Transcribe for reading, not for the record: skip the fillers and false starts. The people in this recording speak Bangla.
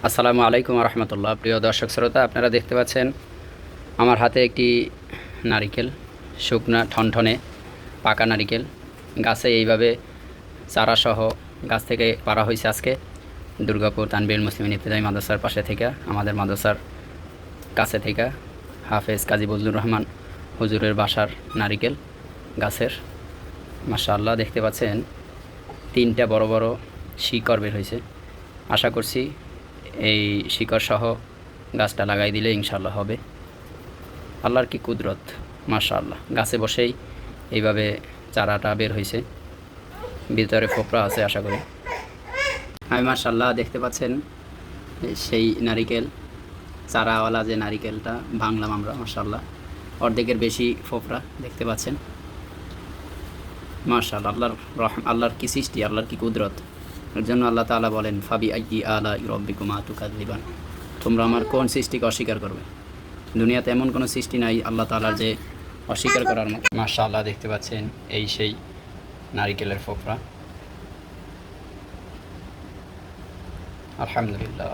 আসসালামু আলাইকুম রহমতুল্লাহ। প্রিয় দর্শক শ্রোতা, আপনারা দেখতে পাচ্ছেন আমার হাতে একটি নারিকেল, শুকনা ঠনঠনে পাকা নারিকেল গাছে এইভাবে চারাসহ গাছ থেকে পাড়া হয়েছে আজকে দুর্গাপুর তানবীর মুসলিমিন ইবতেদায়ী মাদ্রাসার পাশে থেকে, আমাদের মাদ্রাসার কাছে থেকে হাফেজ কাজী বজলুর রহমান হুজুরের বাসার নারিকেল গাছের। মাশাআল্লাহ, দেখতে পাচ্ছেন তিনটা বড় বড় শিকড় বের হয়েছে। আশা করছি এই শিকড় সহ গাছটা লাগাই দিলে ইনশাআল্লাহ হবে। আল্লাহর কি কুদরত, মাশাআল্লাহ। গাছে বসেই এইভাবে চারাটা বের হয়েছে, ভিতরে ফোকরা আছে আশা করি। আমি মাশাআল্লাহ দেখতে পাচ্ছেন সেই নারিকেল চারাওয়ালা যে নারিকেলটা ভাঙলাম আমরা, মাশাআল্লাহ অর্ধেকের বেশি ফোকরা দেখতে পাচ্ছেন। মাশাআল্লাহ, আল্লাহর কি সৃষ্টি, আল্লাহর কি কুদরত। এর জন্য আল্লাহ তাআলা বলেন, ফাবি আইয়ি আলা রাব্বিকুমা তুকাযযিবান, তোমরা আমার কোন সৃষ্টিকে অস্বীকার করবে। দুনিয়াতে এমন কোনো সৃষ্টি নাই আল্লাহ তাআলার যে অস্বীকার করার মতো। মাশাআল্লাহ, দেখতে পাচ্ছেন এই সেই নারিকেলের ফোকরা। আলহামদুলিল্লাহ।